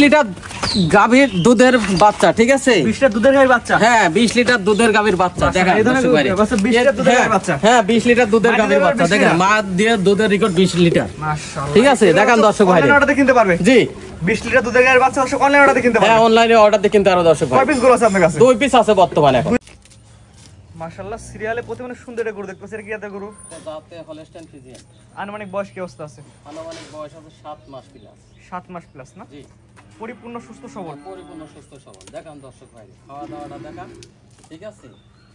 Litre গাভীর দুধের বাচ্চা, ঠিক আছে? 20 লিটার দুধের গাভীর বাচ্চা। হ্যাঁ 20 লিটার দুধের গাভীর বাচ্চা দেখেন দর্শক ভাই। 20 লিটার দুধের গাভীর বাচ্চা। হ্যাঁ 20 লিটার দুধের গাভীর বাচ্চা দেখেন, মা দিয়ে দুধের রেকর্ড 20 লিটার। মাশাআল্লাহ, ঠিক আছে? দেখেন দর্শক ভাই, অনলাইনে অর্ডার কিনতে পারবে। জি 20 লিটার দুধের গাভীর বাচ্চা দর্শক অনলাইনে অর্ডার কিনতে পারবে। হ্যাঁ অনলাইনে অর্ডার দিয়ে কিনতে পারো দর্শক ভাই। কয় পিস গরু আছে আপনার কাছে? 2 পিস আছে বর্তমানে এখন। মাশাআল্লাহ, সিরিয়ালে প্রতিমানে সুন্দর একটা গরু দেখতেছি। এটা কি জাতের গরু? জাতে হলস্টাইন ফ্রিজিয়ান। আনুমানিক বয়স কি অবস্থা আছে? আনুমানিক বয়স আছে 7 মাস প্লাস। 7 মাস প্লাস না? জি পরিপূর্ণ সুস্থ সবল। পরিপূর্ণ সুস্থ সবল। দেখান দর্শক ভাই, খাওয়া দাওয়াটা দেখান, ঠিক আছে?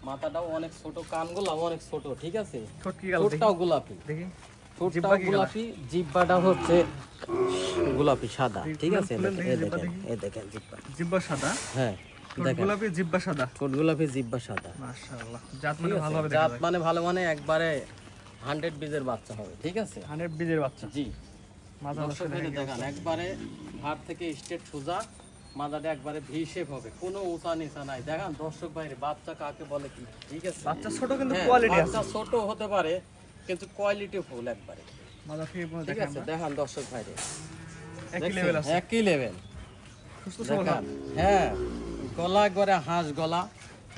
মাথাটাও অনেক ছোট, কানগুলো অনেক ছোট, ঠিক আছে? ঠোঁটটাও গোলাপি, দেখি ঠোঁটটাও গোলাপি, জিহ্বাটা হচ্ছে গোলাপি সাদা, ঠিক আছে? এই দেখেন জিহ্বা সাদা। হ্যাঁ ঠোঁট গোলাপি, জিহ্বা সাদা। ঠোঁট গোলাপি, জিহ্বা সাদা। মাশাআল্লাহ, জাত মানে ভালো হবে। জাত মানে ভালো, মানে একবারে 100 বীজের বাচ্চা হবে, ঠিক আছে? 100 বীজের বাচ্চা। জি মাথা দেখেন একবারে ঘাট থেকে স্ট্রেট সোজা, মাথাটা একবারে ভি শেপ হবে, কোনো উঁচা নিচা নাই। দেখেন দর্শক ভাইরে, বাচ্চা কাকে বলে কি, ঠিক আছে? বাচ্চা ছোট কিন্তু কোয়ালিটি আছে। বাচ্চা ছোট হতে পারে কিন্তু কোয়ালিটি ফুল একবারে, মাথা থেকে পুরো ঠিক আছে? দেখেন দর্শক ভাইরে, একই লেভেল আছে। একই লেভেল। সুস্থ সবল। হ্যাঁ গলা একবারে হাঁস গলা,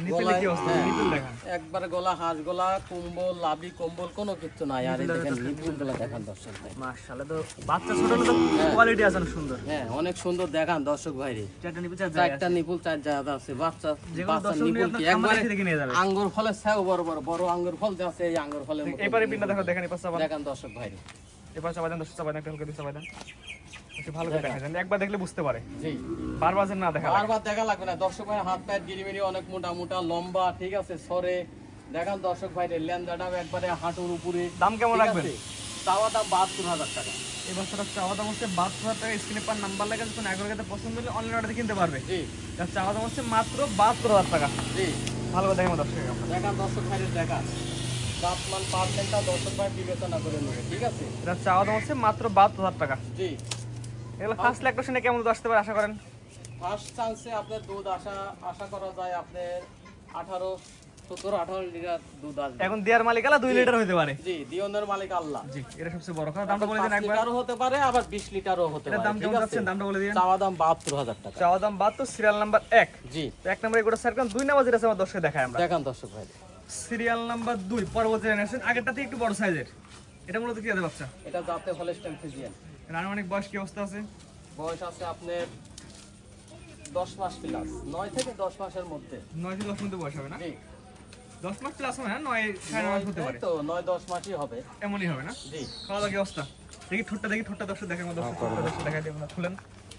নিপল কি অবস্থা? নিপল দেখেন একবারে গলা হাঁস গলা, কম্বল লাভি কম্বল কোনো কিছু নাই। আর এই দেখেন নিপুলগুলো দেখেন দর্শক ভাই। মাশাআল্লাহ, তো বাচ্চা ছোট হলে তো কোয়ালিটি আছে অনেক সুন্দর। হ্যাঁ অনেক সুন্দর দেখেন দর্শক ভাই রে। চারটা নিপল, চারটা নিপুল, চার জায়গা আছে। বাচ্চা নিপুল কি একবারে আঙ্গুর ফলে ছাও বড় বড় বড় আঙ্গুর ফল আছে। এই আঙ্গুর ফলের মতো এবারে পিন্ডা দেখো, দেখেন এপাশে আবার দেখেন দর্শক ভাই রে। এপাশে আবার দর্শক চাবাই একটা হালকা চাবাই দেন, একটু ভালো করে দেখা যায়, একবার দেখলে বুঝতে পারে। জি বারবার না দেখা, বারবার দেখা লাগবে না দর্শক ভাই। হাত পায়ের গিরিমিরি অনেক মোটা মোটা লম্বা, ঠিক আছে? সরে দেখেন দর্শক ভাই রে, লেন্দাটাও একবারে হাঁটুর উপরে। দাম কেমন রাখবেন? চাওয়া দাম 72,000 টাকা। এই বছরটা চাওয়া দাম হচ্ছে 72,000 টাকা। স্ক্রিনে পার নাম্বার লেখা আছে, এগারোটাতে পছন্দ হলে অনলাইন অর্ডার কিনতে পারবে। জি যার চাওয়া দাম হচ্ছে মাত্র 72,000 টাকা। জি ভালো করে দেখেন দর্শক, দেখেন দর্শক ভাই রে, দেখান জাতমান পার্সেন্টটা দর্শক ভাই বিবেচনা করে নেবে, ঠিক আছে? এটা চাওয়া দাম হচ্ছে মাত্র 72,000 টাকা। জি এগুলো ফার্স্ট ল্যাকটেশনে কেমন দুধ আসতে পারে আশা করেন? ফার্স্ট চান্সে আপনার দুধ আশা করা যায় আপনার 17-18 লিটার দুধ আসবে। এখন দেয়ার মালিক আল্লাহ 2 লিটার হতে পারে। জি দিওনের মালিক আল্লাহ। জি এটা সবচেয়ে বড় কথা। দামটা বলে দিন একবার। 5 লিটারও হতে পারে, আবার 20 লিটারও হতে পারে। দাম কেমন যাচ্ছে? দামটা বলে দিন। চাওয়া দাম 72,000 টাকা। চাওয়া দাম 72, সিরিয়াল নাম্বার 1। জি তো 1 নম্বরে গোটা সার্কেল, 2 নাম্বার যেটা আছে আমার দর্শক দেখায় আমরা। দেখেন দর্শক ভাই, সিরিয়াল নাম্বার 2 পরবর্তী জেনারেশন, আগেরটাতে একটু বড় সাইজের। এটা মূলত কি জাতের বাচ্চা? এটা জাতে হলস্টাইন ফ্রিজিয়ান। এর আনুমানিক বয়স কি অবস্থা আছে? বয়স আছে আপনার 10 মাস প্লাস, 9 থেকে 10 মাসের মধ্যে। 9 থেকে 10 মধ্যে বয়স হবে না? জি 10 মাস প্লাস হবে না, 9 9.5 মাস হতে পারে। তো 9-10 মাসই হবে, এমনই হবে না? জি খাওয়া দাওয়া কি অবস্থা? দেখি ঠোঁটটা দর্শক দেখেন, আমার দর্শক দেখাই দিই, আমরা খুলেন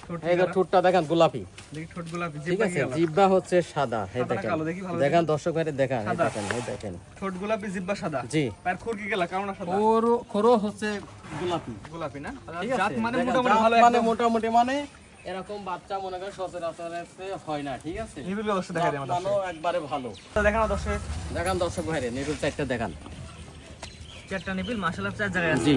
ঠোঁট। এই যে ঠোঁটটা দেখেন গোলাপি, দেখি ঠোঁট গোলাপি, ঠিক আছে? জিহ্বা হচ্ছে সাদা, এই দেখেন দেখেন দর্শক ভাই দেখেন, এই দেখেন এই দেখেন ঠোঁট গোলাপি, জিহ্বা সাদা। জি পায়ের খুর কি গেলা কারণ সাদা? খোরো হচ্ছে গোলাপি, গোলাপি না? ঠিক জাত আছে? মানে দেখেন, মোটামুটি জাত ভালো, মানে একদম মোটামুটি, মানে এরকম বাচ্চা মনে করেন সচরাচর হয় না, ঠিক আছে? নিবিল দর্শক দেখাই দিই আমাদের। মানো একবারে ভালো। দেখেন না দর্শক, দেখেন দর্শক ভাইরে, নিবিল চারটা দেখান। চারটা নিবিল মাশাআল্লাহ, চার জায়গায় আছে। জি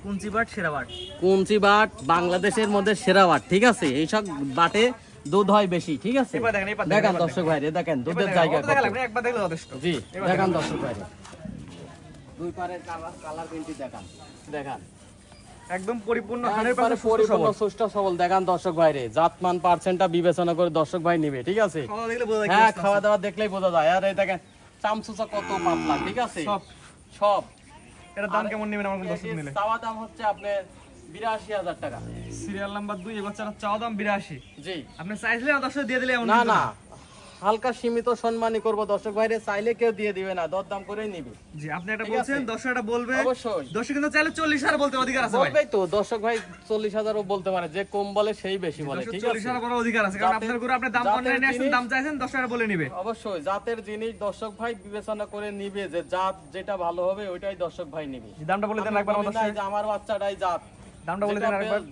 কুঞ্চি বাট, সেরা বাট। কুঞ্চি বাট বাংলাদেশের মধ্যে সেরা বাট, ঠিক আছে? এইসব বাটে দুধ হয় বেশি, ঠিক আছে? এবার দেখেন, এবার দেখেন দর্শক ভাইরে, দেখেন দুধের জায়গা কত। দেখা লাগবে না, একবার দেখলে যথেষ্ট। জি দেখেন দর্শক ভাইরে, দুই পারের কালার প্রিন্টটি দেখান, দেখেন একদম পরিপূর্ণ একবারে 100% পরিপূর্ণ সুস্থ সবল। দেখেন দর্শক ভাইরে, জাতমান পার্সেন্টটা বিবেচনা করে দর্শক ভাই নিবে, ঠিক আছে? খাওয়া দেখলে বোঝা যায়। হ্যাঁ খাওয়া দাওয়া দেখলেই বোঝা যায়। আর এই দেখেন চামচুচা কত পাতলা, ঠিক আছে? সব এর দাম কেমন নেবেন আমার দর্শক নিলে? চাওয়া দাম হচ্ছে আপনার 82,000 টাকা। সিরিয়াল নাম্বার 2 এই বাচ্চাটার চাওয়া দাম 82। জি আপনি চাইলে আমার দর্শক দিয়ে দিলে এমন না কিছু না, হালকা সীমিত সম্মানই করব দর্শক ভাইরে, চাইলে কেউ দিয়ে দিবে না, দরদাম করেই নিবে। জি আপনি এটা ঠিক বলছেন, আছে? দর্শক এটা বলবে। অবশ্যই দর্শক কিন্তু চাইলে 40,000 বলতে অধিকার আছে ভাই। বলবেই তো দর্শক ভাই, 40,000 ও বলতে পারে, যে কম বলে সেই বেশি বলে, ঠিক আছে? 40,000 বড় অধিকার আছে, কারণ আপনার গরু আপনি দাম অনলাইনে আসেন, দাম চাইছেন, দর্শক বলে নিবে। অবশ্যই জাতের জিনিস দর্শক ভাই বিবেচনা করে নিবে, যে জাত যেটা ভালো হবে ওইটাই দর্শক ভাই নিবে। দামটা বলে দেন একবার আমাদের দর্শক। আমার বাচ্চাটাই জাত, দামটা বলে দেন একবার।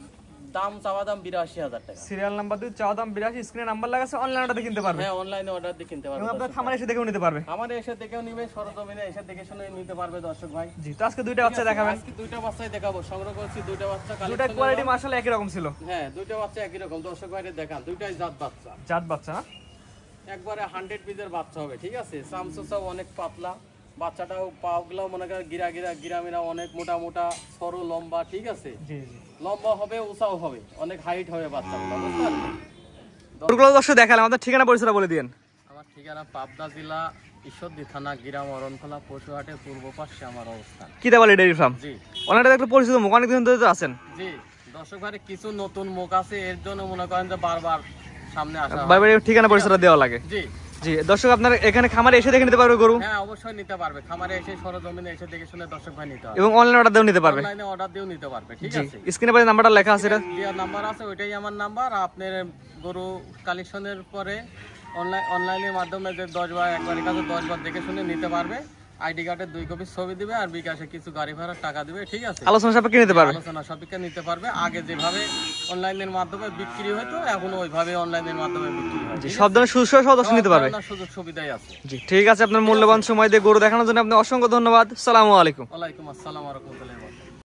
দাম চাওয়া দাম 82,000 টাকা। সিরিয়াল নাম্বার 2 চাওয়া দাম 82, স্ক্রিনে নাম্বার লাগা আছে, অনলাইনে অর্ডার কিনতে পারবে। হ্যাঁ অনলাইনে অর্ডার দিয়ে কিনতে পারবে, এবং আপনার খামারে এসে দেখেও নিতে পারবে। আমারে এসে দেখেও নিবে, সরজমিনে এসে দেখে শুনে নিতে পারবে দর্শক ভাই। জি তো আজকে দুইটা বাচ্চা দেখাবেন। আজকে দুইটা বাচ্চাই দেখাবো, সংগ্রহ করছি দুইটা বাচ্চা, দুইটা কোয়ালিটি মাশাআল্লাহ একই রকম ছিল। হ্যাঁ দুইটা বাচ্চা একই রকম দর্শক ভাইরে দেখান, দুইটাই জাত বাচ্চা। জাত বাচ্চা না? একবারে 100 পিসের বাচ্চা হবে, ঠিক আছে? চামচুচাও অনেক পাতলা, বাচ্চাটাও পাগুলাও মনে করেন গিরামিরা অনেক মোটা মোটা, সরু লম্বা, ঠিক আছে? জি জি লম্বা হবে, উঁচাও হবে, অনেক হাইট হবে বাচ্চাগুলো, বুঝলেন? গরুগুলো দর্শক দেখালাম, আপনার ঠিকানা পরিচয় বলে দিন। আমার ঠিকানা পাবনা জেলা ঈশ্বরদী থানা গ্রাম অরণখোলা পশুহাটের পূর্ব পাশে আমার অবস্থান। কি দেওয়ালি ডেইরি ফার্ম? জি অনেকটা একটা পরিচিত মুখ, অনেকদিন ধরে তো আছেন। জি দর্শক ভাই কিছু নতুন মুখ আছে, এর জন্য মনে করেন যে বারবার সামনে আসা হয়। বারবার ঠিকানা পরিচয়টা দেওয়া লাগে। জি জি দর্শক, আপনার এখানে খামারে এসে দেখে নিতে পারবে গরু, হ্যাঁ অবশ্যই নিতে পারবে। খামারে এসে সরজমিনে এসে দেখে শুনে দর্শক ভাই নিতে পারবে এবং অনলাইন অর্ডার দিয়েও নিতে পারবে। অনলাইনে অর্ডার দিয়েও নিতে পারবে। ঠিক জি আছে, স্ক্রিনে পাশে নাম্বারটা লেখা আছে, এটা দেওয়ার নাম্বার আছে, ওইটাই আমার নাম্বার। আপনার গরু কালেকশনের পরে অনলাইনের মাধ্যমে যে 10 বার একবারের কাছে 10 বার দেখে শুনে নিতে পারবে। আইডি কার্ডের 2 কপি ছবি দিবে আর বিকাশে কিছু গাড়ি ভাড়ার টাকা দিবে। ঠিক আছে, আলোচনা সাপেক্ষে নিতে পারবে। আলোচনা সাপেক্ষে নিতে পারবে। আগে যেভাবে অনলাইনের মাধ্যমে বিক্রি হতো এখন ওইভাবে অনলাইনের মাধ্যমে বিক্রি হয়। জি সব ধরনের সুযোগ সুবিধা সদস্য নিতে পারবে। সুযোগ সুবিধাই আছে। জি ঠিক আছে, আপনার মূল্যবান সময় দিয়ে গরু দেখানোর জন্য আপনি অসংখ্য ধন্যবাদ। আসসালামু আলাইকুম। ওয়ালাইকুম আসসালাম ওয়া রাহমাতুল্লাহি।